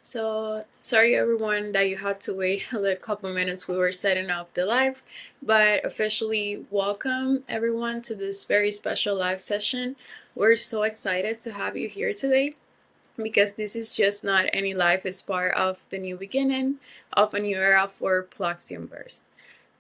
So, sorry everyone that you had to wait a couple minutes. We were setting up the live, but officially welcome everyone to this very special live session. We're so excited to have you here today because this is just not any live, it's part of the new beginning of a new era for Ploxion Burst.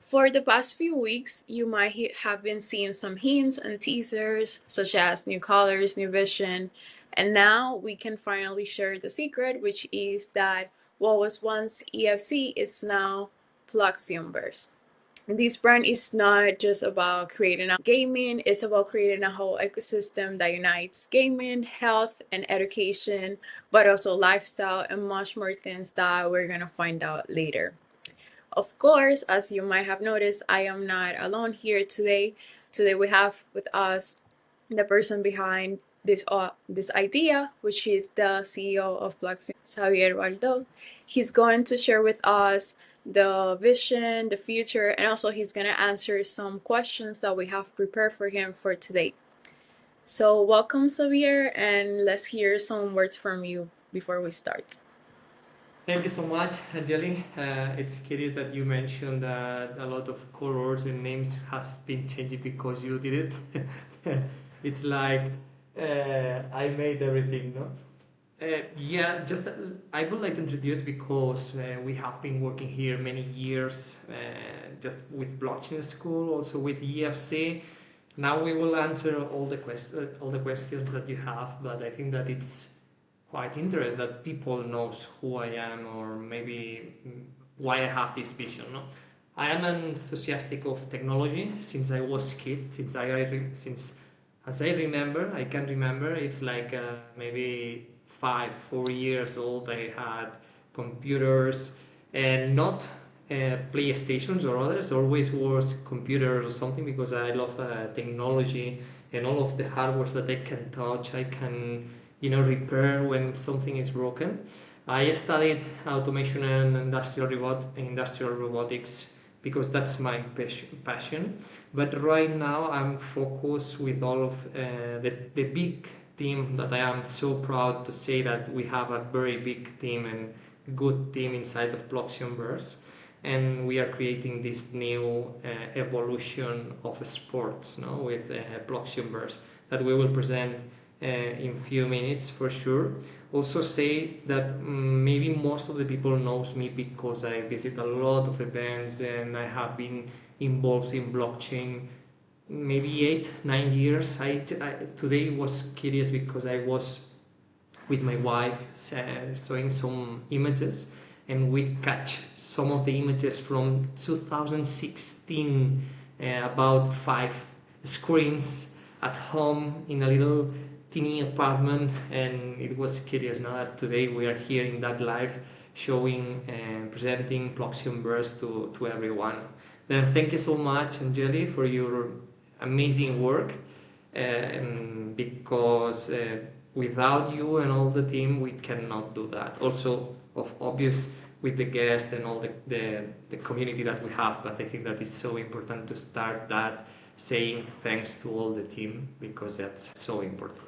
For the past few weeks, you might have been seeing some hints and teasers, such as new colors, new vision, and now we can finally share the secret, which is that what was once EFC is now Ploxionverse. This brand is not just about creating a gaming, it's about creating a whole ecosystem that unites gaming, health, and education, but also lifestyle and much more things that we're gonna find out later. Of course, as you might have noticed, I am not alone here today. Today we have with us the person behind this idea, which is the CEO of Ploxion, Xavier Baldó. He's going to share with us the vision, the future, and also he's going to answer some questions that we have prepared for him for today. So welcome, Xavier, and let's hear some words from you before we start. Thank you so much, Angeli. It's curious that you mentioned that a lot of colors and names has been changed because you did it. It's like I made everything, no? Yeah, just I would like to introduce because we have been working here many years, just with blockchain school, also with EFC. Now we will answer all the questions that you have, but I think that it's quite interesting that people knows who I am or maybe why I have this vision. No, I am an enthusiastic of technology since I was kid. Since as I can remember. It's like maybe 4 years old. I had computers and not PlayStations or others. Always was computers or something because I love technology and all of the hardware that I can touch. I can repair when something is broken. I studied automation and industrial robotics because that's my passion. But right now I'm focused with all of the big team that I am so proud to say that we have a very big team and good team inside of Ploxionverse, and we are creating this new evolution of sports, no, with Ploxionverse that we will present in few minutes for sure. Also say that maybe most of the people knows me because I visit a lot of events and I have been involved in blockchain maybe 8 9 years. Today was curious because I was with my wife showing some images, and we catch some of the images from 2016, about 5 screens at home in a little teeny apartment, and it was curious now that today we are here in that live showing and presenting Ploxion Burst to everyone. Then thank you so much, Angeli, for your amazing work, because without you and all the team we cannot do that. Also of obvious with the guest and all the community that we have, but I think that it's so important to start that saying thanks to all the team because that's so important.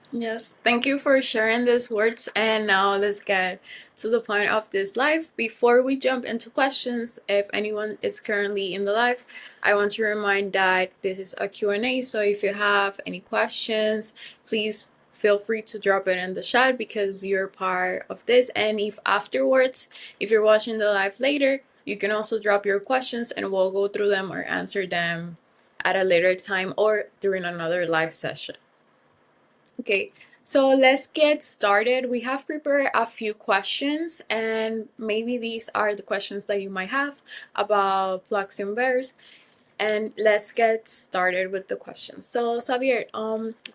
Yes, thank you for sharing these words. And now let's get to the point of this live. Before we jump into questions, if anyone is currently in the live, I want to remind that this is a Q&A. So if you have any questions, please feel free to drop it in the chat because you're part of this. And if afterwards, if you're watching the live later, you can also drop your questions and we'll go through them or answer them at a later time or during another live session. Okay, so let's get started. We have prepared a few questions, and maybe these are the questions that you might have about Ploxion Bears. And let's get started with the questions. So, Xavier,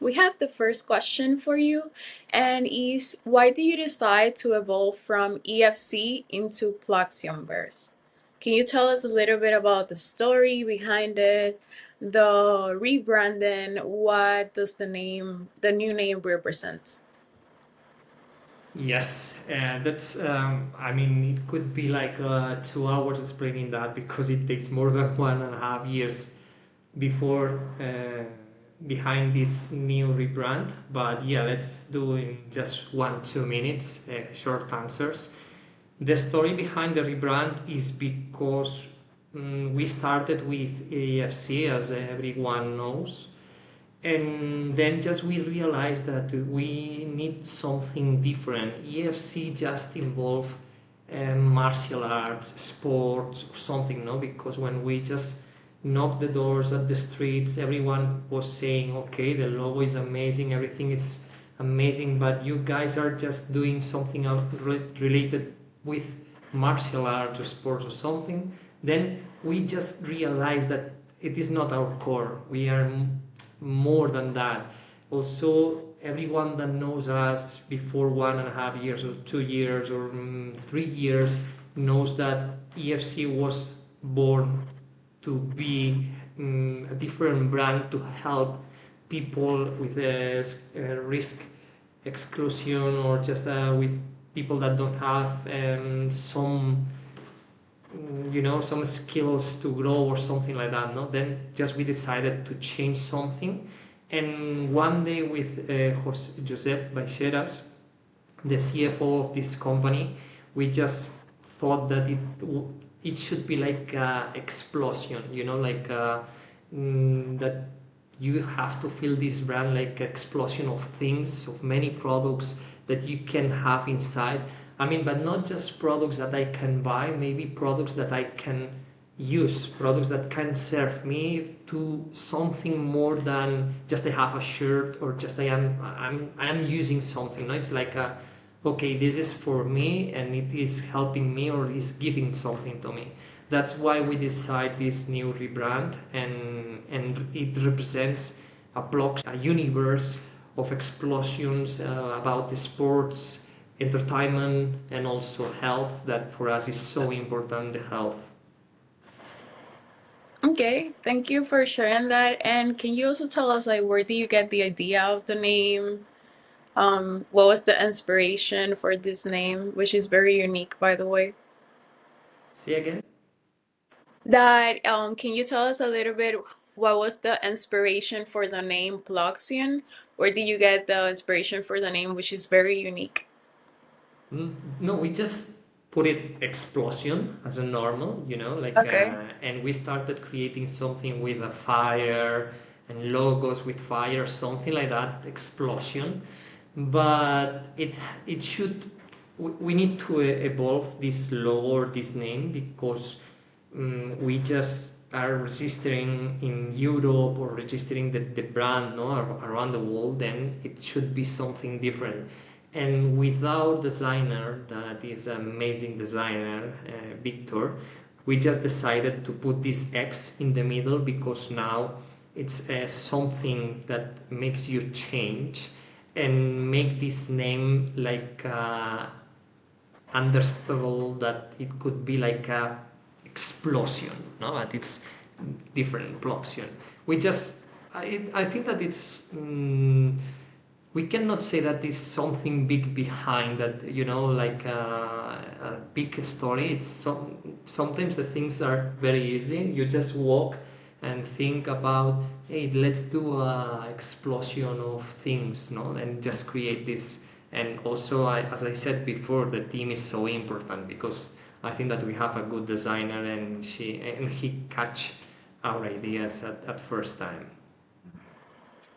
we have the first question for you, and is why do you decide to evolve from EFC into Ploxion Bears? Can you tell us a little bit about the story behind it, the rebranding, what does the new name represent? Yes, that's. I mean, it could be like 2 hours explaining that because it takes more than 1.5 years before behind this new rebrand. But yeah, let's do in just 1-2 minutes short answers. The story behind the rebrand is because we started with AFC, as everyone knows, and then just we realized that we need something different. EFC just involve martial arts, sports, or something, no? Because when we just knocked the doors at the streets, everyone was saying, okay, the logo is amazing, everything is amazing, but you guys are just doing something related with martial arts or sports or something. Then we just realized that it is not our core. We are more than that. Also, everyone that knows us before 1.5 years or 2 years or 3 years knows that EFC was born to be a different brand to help people with risk exclusion, or just with people that don't have some skills to grow or something like that, no? Then just we decided to change something, and one day with Josep Baixeras, the CFO of this company, we just thought that it should be like explosion, like that you have to feel this brand like explosion of things, of many products that you can have inside. I mean, but not just products that I can buy, maybe products that I can use, products that can serve me to something more than just I have a shirt, or just I'm using something. No, it's like okay, this is for me and it is helping me or is giving something to me. That's why we decide this new rebrand, and it represents a universe of explosions about the sports, entertainment, and also health, that for us is so important, the health. Okay, thank you for sharing that. And can you also tell us, like, where do you get the idea of the name? What was the inspiration for this name, which is very unique, by the way? See again? That can you tell us a little bit what was the inspiration for the name Ploxion? Where did you get the inspiration for the name, which is very unique? No, we just put it explosion as a normal, Okay. and we started creating something with a fire and logos with fire, something like that, explosion. But it should, we need to evolve this logo or this name, because we just are registering in Europe or registering the brand, no, around the world. Then it should be something different. And without designer, that is amazing designer, Victor, we just decided to put this X in the middle, because now it's something that makes you change and make this name like understandable, that it could be like a explosion, no? But it's different, Ploxion. We just, I think that it's, we cannot say that there's something big behind that, like a big story. It's sometimes the things are very easy. You just walk and think about, hey, let's do a explosion of things, no? And just create this. And also, as I said before, the team is so important, because I think that we have a good designer, and he catch our ideas at first time.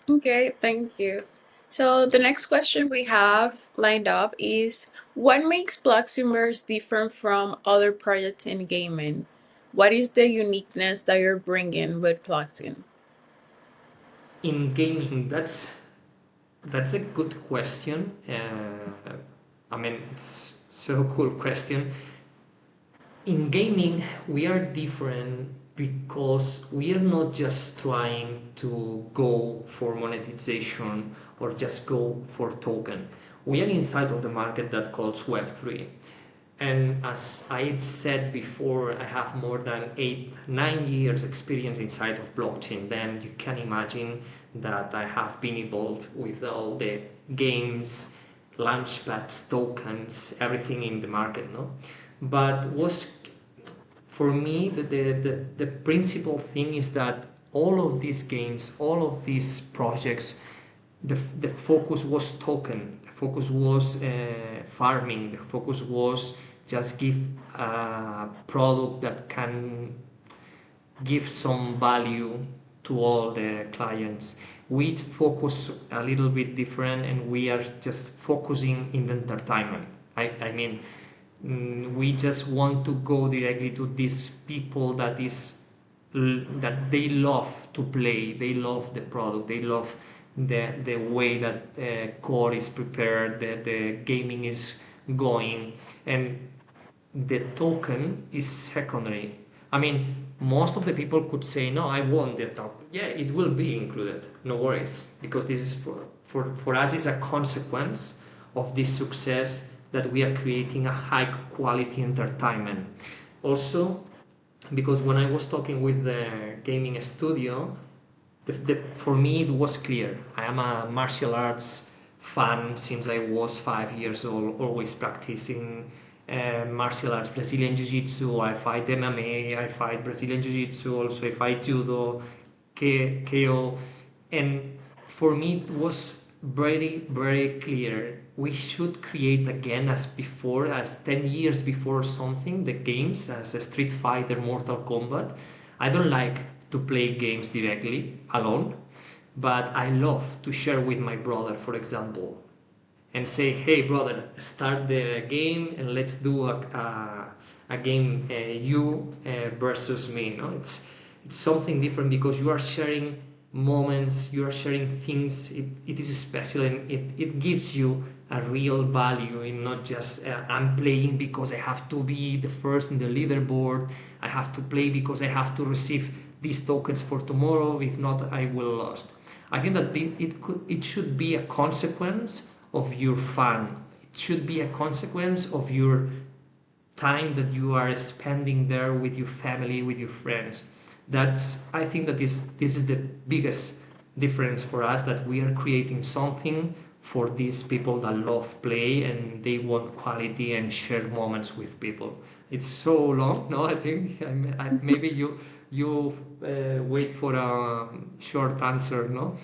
Okay, thank you. So the next question we have lined up is, what makes Bloximers different from other projects in gaming? What is the uniqueness that you're bringing with Bloxim? In gaming, that's a good question. I mean, it's so cool question. In gaming, we are different because we are not just trying to go for monetization or just go for token. We are inside of the market that calls Web3. And as I've said before, I have more than 8-9 years experience inside of blockchain. Then you can imagine that I have been involved with all the games, launchpads, tokens, everything in the market, no? But was for me the principal thing is that, all of these games, all of these projects, the focus was token, the focus was farming, the focus was just give a product that can give some value to all the clients. We focus a little bit different, and we are just focusing in the entertainment. I mean, we just want to go directly to these people that they love to play, they love the product, they love the way that core is prepared, the gaming is going, and the token is secondary. I mean, most of the people could say, no, I want the token. Yeah, it will be included, no worries, because this is for us is a consequence of this success that we are creating a high quality entertainment. Also, because when I was talking with the gaming studio, for me it was clear. I am a martial arts fan since I was 5 years old, always practicing martial arts, Brazilian Jiu-Jitsu. I fight MMA, I fight Brazilian Jiu-Jitsu, also I fight Judo, KO. And for me it was very, very clear. We should create again, as before, as 10 years before something, the games as a Street Fighter, Mortal Kombat. I don't like to play games directly alone, but I love to share with my brother, for example, and say, hey brother, start the game and let's do a game, you versus me. No, it's something different because you are sharing moments, you are sharing things. It is special, and it gives you a real value in not just I'm playing because I have to be the first in the leaderboard, I have to play because I have to receive these tokens for tomorrow, if not I will lost. I think that it should be a consequence of your fun. It should be a consequence of your time that you are spending there with your family, with your friends. That's, I think that this is the biggest difference for us, that we are creating something for these people that love play and they want quality and shared moments with people. It's so long, no? I think maybe you wait for a short answer, no?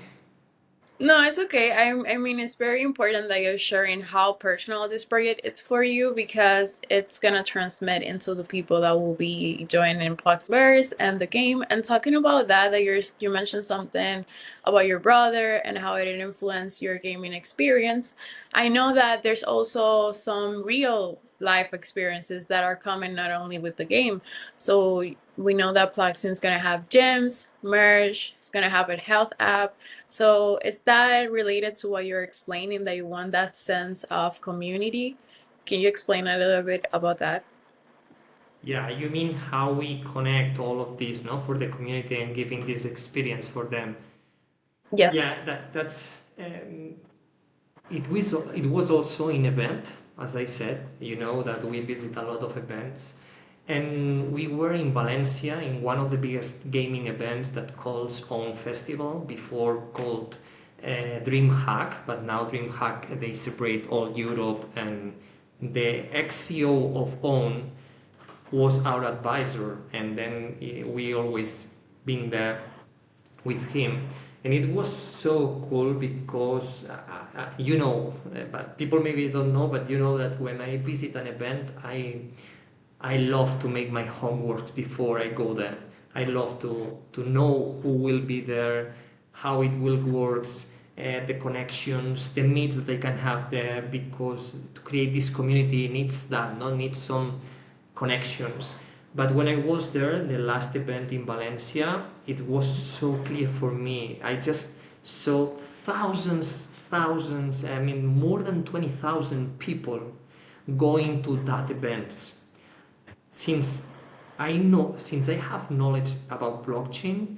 No, it's okay. I mean, it's very important that you're sharing how personal this project is for you because it's gonna transmit into the people that will be joining Ploxiverse and the game. And talking about that you mentioned something about your brother and how it influenced your gaming experience. I know that there's also some real life experiences that are coming not only with the game. So we know that Ploxion's gonna have gyms, merge, it's gonna have a health app. So is that related to what you're explaining, that you want that sense of community? Can you explain a little bit about that? Yeah, you mean how we connect all of this, no, for the community and giving this experience for them. Yes. Yeah, that's it was also an event, as I said, that we visit a lot of events. And we were in Valencia in one of the biggest gaming events that calls own festival, before called DreamHack, but now DreamHack they separate all Europe, and the ex-CEO of OWN was our advisor, and then we always been there with him. And it was so cool because but people maybe don't know, but you know that when I visit an event, I love to make my homework before I go there. I love to know who will be there, how it will works, the connections, the needs that they can have there, because to create this community needs that, no, needs some connections. But when I was there, the last event in Valencia, it was so clear for me. I just saw thousands, I mean more than 20,000 people going to that events. Since since I have knowledge about blockchain,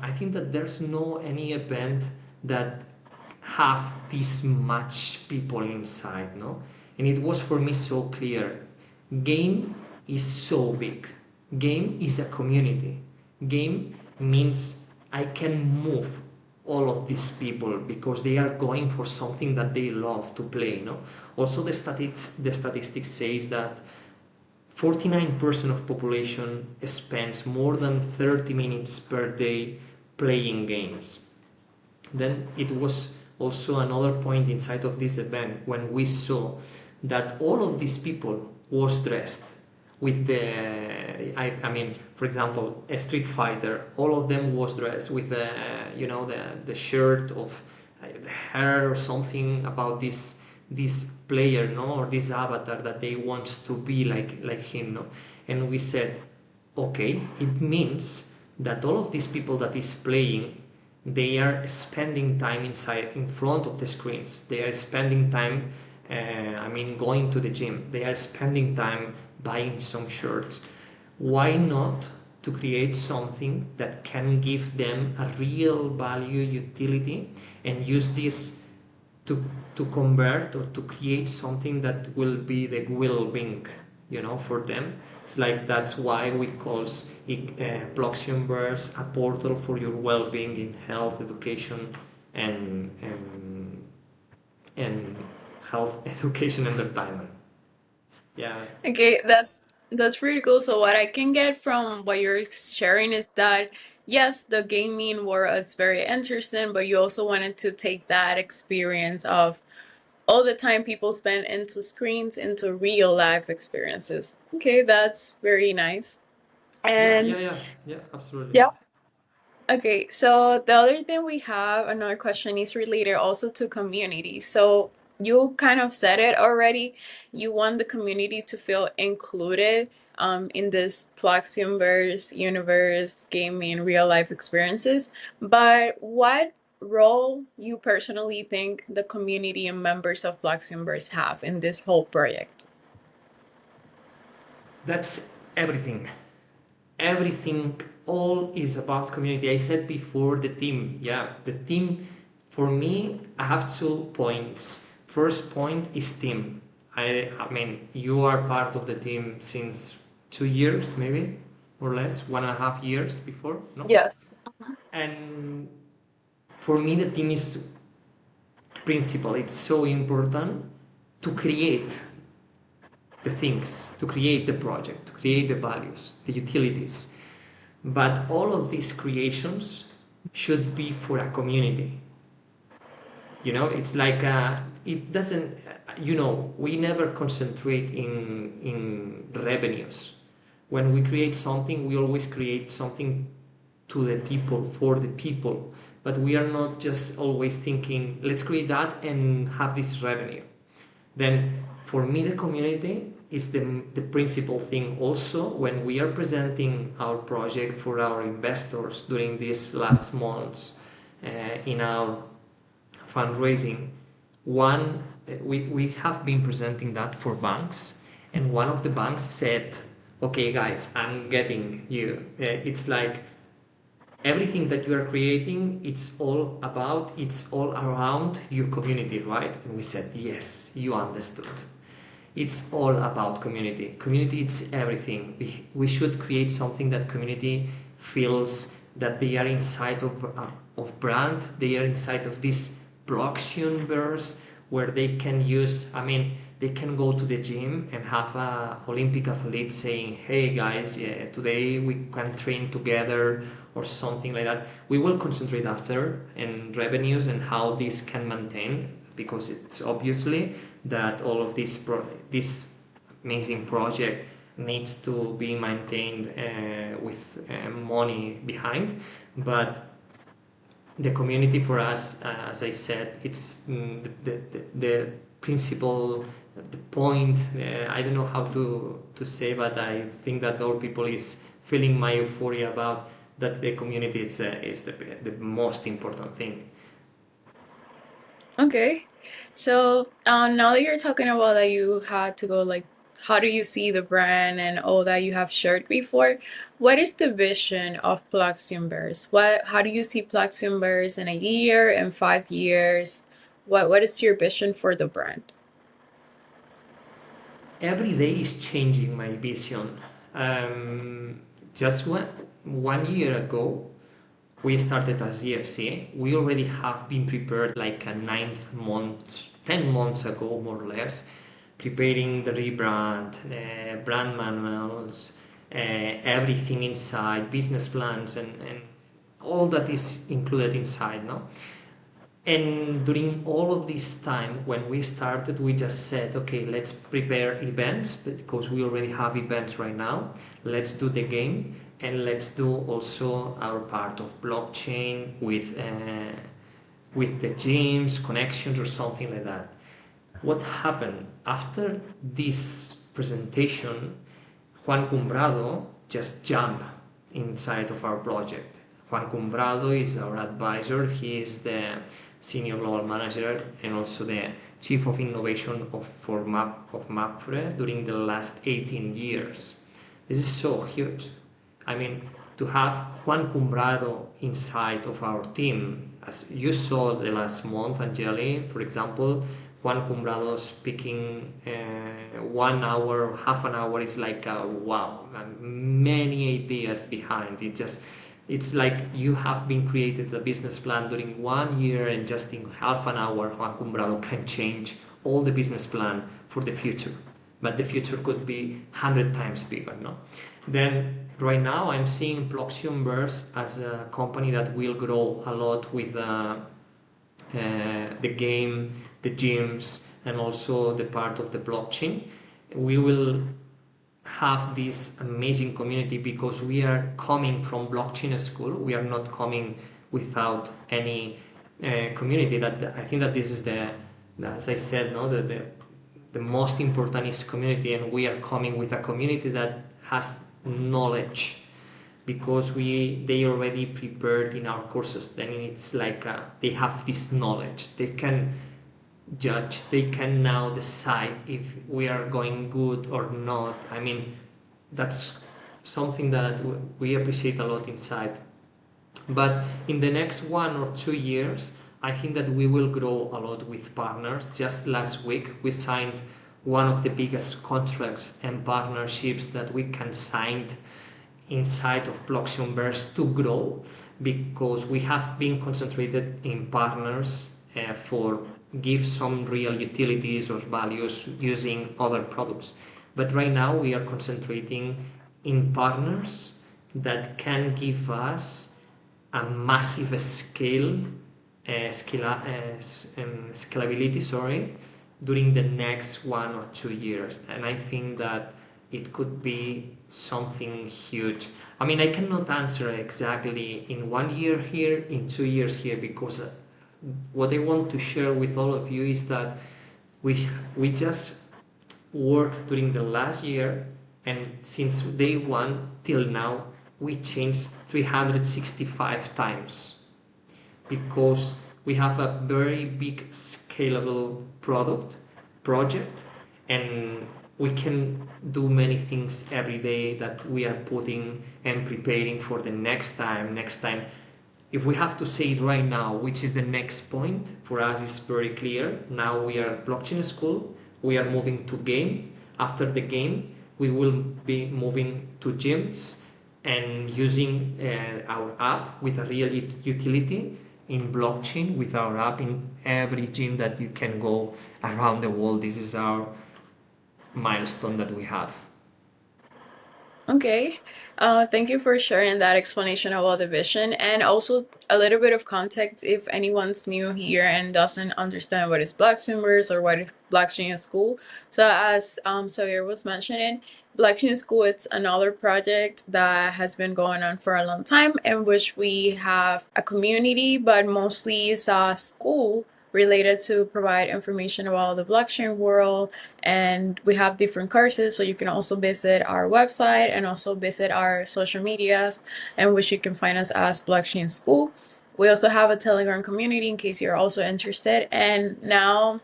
I think that there's no any event that have this much people inside, no? And it was for me so clear. Game is so big. Game is a community. Game means I can move all of these people because they are going for something that they love to play, no? Also the statistics says that 49% of population spends more than 30 minutes per day playing games. Then it was also another point inside of this event when we saw that all of these people was dressed with I mean, for example, a Street Fighter, all of them was dressed with the shirt of the hair or something about this player, no, or this avatar that they wants to be like him, no. And we said, okay, it means that all of these people that is playing, they are spending time inside in front of the screens, they are spending time I mean, going to the gym, they are spending time buying some shirts. Why not to create something that can give them a real value utility and use this to convert or to create something that will be the well-being, for them. It's like that's why we call it Ploxion verse a portal for your well-being in health, education, and and and health, education, entertainment. Yeah. Okay, that's pretty cool. So what I can get from what you're sharing is that yes, the gaming world is very interesting, but you also wanted to take that experience of all the time people spend into screens into real life experiences. Okay, that's very nice. Yeah, And yeah, yeah, yeah, absolutely. yeah. Okay, so the other thing we have, another question is related also to community. So you kind of said it already. You want the community to feel included in this Ploxiumverse universe gaming real life experiences. But what role you personally think the community and members of Ploxiumverse have in this whole project? That's everything. Everything, all is about community. I said before the team. Yeah, the team, for me, I have 2 points. First point is team. I mean, you are part of the team since 2 years, maybe, or less, 1.5 years before, no? Yes. And for me, the team is principle. It's so important to create the things, to create the project, to create the values, the utilities. But all of these creations should be for a community. It's like it doesn't. We never concentrate in revenues. When we create something, we always create something to the people, for the people. But we are not just always thinking, let's create that and have this revenue. Then for me, the community is the principal thing. Also, when we are presenting our project for our investors during these last months in our fundraising, we have been presenting that for banks, and one of the banks said, okay guys, I'm getting you. It's like everything that you are creating, it's all around your community, right? And we said, yes, you understood. It's all about community. Community, it's everything. We should create something that community feels that they are inside of brand, they are inside of this Ploxion verse, where they can use, I mean, they can go to the gym and have a Olympic athlete saying, hey guys, yeah, today we can train together, or something like that. We will concentrate after in revenues and how this can maintain, because it's obviously that all of this amazing project needs to be maintained with money behind. But the community for us, as I said, it's the principal, the point. I don't know how to say, but I think that all people is feeling my euphoria about that. The community is the most important thing. Okay. So now that you're talking about that you had to go, like, how do you see the brand and all that you have shared before? What is the vision of Ploxion Bears? How do you see Ploxion Bears in a year, in 5 years? What is your vision for the brand? Every day is changing my vision. Um, just one year ago, we started as GFC. We already have been prepared like a 9 month, 10 months ago, more or less, preparing the rebrand, brand manuals, everything inside, business plans, and all that is included inside, no? And during all of this time, when we started, we just said, okay, let's prepare events because we already have events right now. Let's do the game, and let's do also our part of blockchain with the gyms, connections, or something like that. What happened after this presentation? Juan Cumbrado just jumped inside of our project. Juan Cumbrado is our advisor. He is the senior global manager and also the chief of innovation of MAPFRE during the last 18 years. This is so huge. I mean, to have Juan Cumbrado inside of our team, as you saw the last month, Angeli, for example, Juan Cumbrado speaking 1 hour, half an hour is like wow, many ideas behind it. Just it's like you have been created a business plan during 1 year, and just in half an hour, Juan Cumbrado can change all the business plan for the future. But the future could be 100 times bigger, no? Then right now I'm seeing Ploxion as a company that will grow a lot with the game, the gyms, and also the part of the blockchain. We will have this amazing community because we are coming from blockchain school. We are not coming without any community. That I think that this is as I said, no, the most important is community, and we are coming with a community that has knowledge because they already prepared in our courses. Then it's like they have this knowledge, they can judge, they can now decide if we are going good or not. I mean, that's something that we appreciate a lot inside. But in the next 1 or 2 years, I think that we will grow a lot with partners. Just last week we signed one of the biggest contracts and partnerships that we can sign inside of Ploxionverse to grow, because we have been concentrated in partners for give some real utilities or values using other products. But right now we are concentrating in partners that can give us a massive scalability, sorry, during the next 1 or 2 years. And I think that it could be something huge. I mean, I cannot answer exactly in 1 year here, in 2 years here, because what I want to share with all of you is that we just worked during the last year, and since day one till now, we changed 365 times because we have a very big scalable project, and we can do many things every day that we are putting and preparing for the next time. If we have to say it right now, which is the next point, for us is very clear. Now we are blockchain school, we are moving to game. After the game, we will be moving to gyms and using our app with a real utility in blockchain with our app in every gym that you can go around the world. This is our milestone that we have. Okay. Thank you for sharing that explanation about the vision, and also a little bit of context if anyone's new here and doesn't understand what is blockchain or what is blockchain school. So as Xavier was mentioning, blockchain school, it's another project that has been going on for a long time, in which we have a community, but mostly it's a school related to provide information about the blockchain world. And we have different courses, so you can also visit our website and also visit our social medias, in which you can find us as Blockchain School. We also have a Telegram community in case you're also interested. And now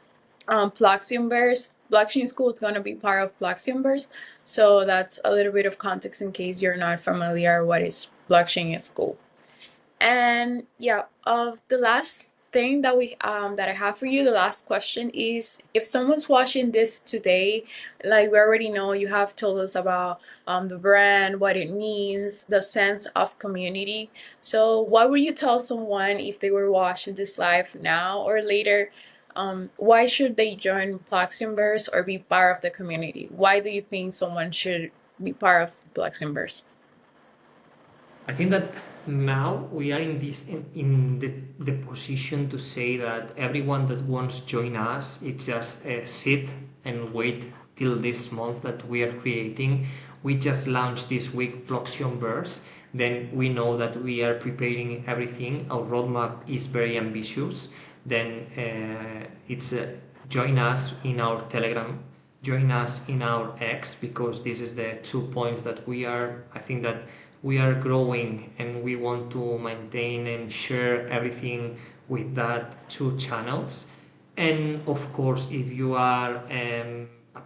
Ploxionverse, Blockchain School is going to be part of Ploxionverse. So that's a little bit of context in case you're not familiar what is Blockchain School. And yeah, the last thing that I have for you, the last question is, if someone's watching this today, like we already know, you have told us about the brand, what it means, the sense of community. So what would you tell someone if they were watching this live now or later? why should they join Ploxion or be part of the community? Why do you think someone should be part of Ploxion? I think that now we are in the position to say that everyone that wants to join us, it's just sit and wait till this month that we are creating. We just launched this week Ploxion. Then we know that we are preparing everything. Our roadmap is very ambitious. Then it's join us in our Telegram, join us in our X, because this is the 2 points that we are. I think that we are growing and we want to maintain and share everything with that 2 channels. And of course, if you are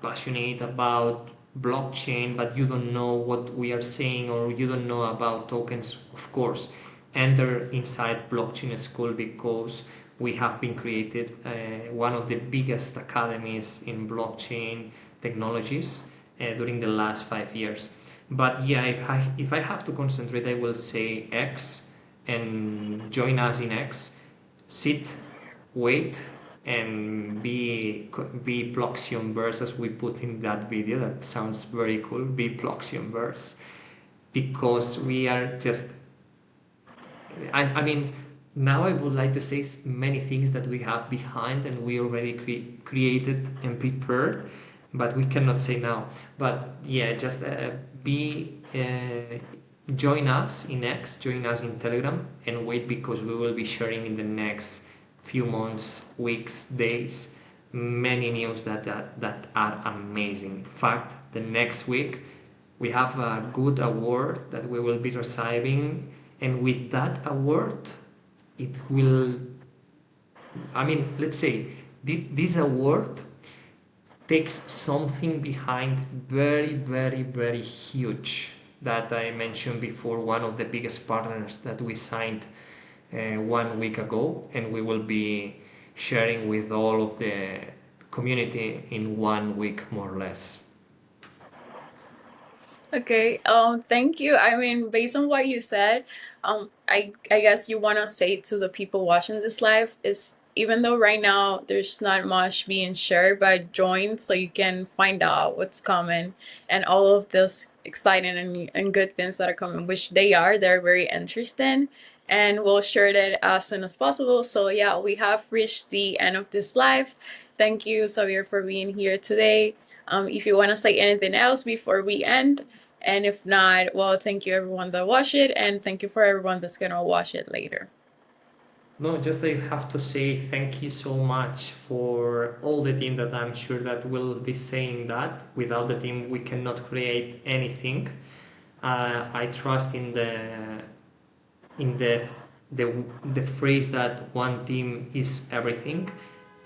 passionate about blockchain but you don't know what we are saying, or you don't know about tokens, of course enter inside Blockchain School, because we have been created one of the biggest academies in blockchain technologies during the last 5 years. But yeah, if I have to concentrate, I will say X, and join us in X. Sit, wait, and be Ploxion as we put in that video. That sounds very cool. Be Ploxion, because we are just. I mean, now I would like to say many things that we have behind and we already created and prepared, but we cannot say now. But yeah, just be join us in X, join us in Telegram, and wait, because we will be sharing in the next few months, weeks, days, many news that are amazing. In fact, the next week we have a good award that we will be receiving, and with that award, it will. I mean, let's say this award takes something behind very, very, very huge that I mentioned before, one of the biggest partners that we signed 1 week ago, and we will be sharing with all of the community in 1 week, more or less. Okay. Thank you. I mean, based on what you said, I guess you want to say to the people watching this live is, even though right now there's not much being shared, but join so you can find out what's coming and all of those exciting and good things that are coming, which they're very interesting, and we'll share that as soon as possible. So yeah, we have reached the end of this live. Thank you, Xavier, for being here today. If you want to say anything else before we end, and if not, well, thank you everyone that watched it, and thank you for everyone that's gonna watch it later. No, just I have to say thank you so much for all the team that I'm sure that will be saying that. Without the team, we cannot create anything. I trust in the phrase that one team is everything.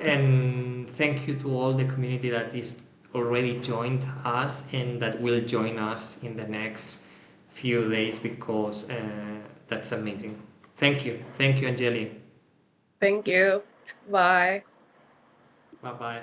And thank you to all the community that is already joined us and that will join us in the next few days, because that's amazing. Thank you, Angeli. Thank you. Bye. Bye bye.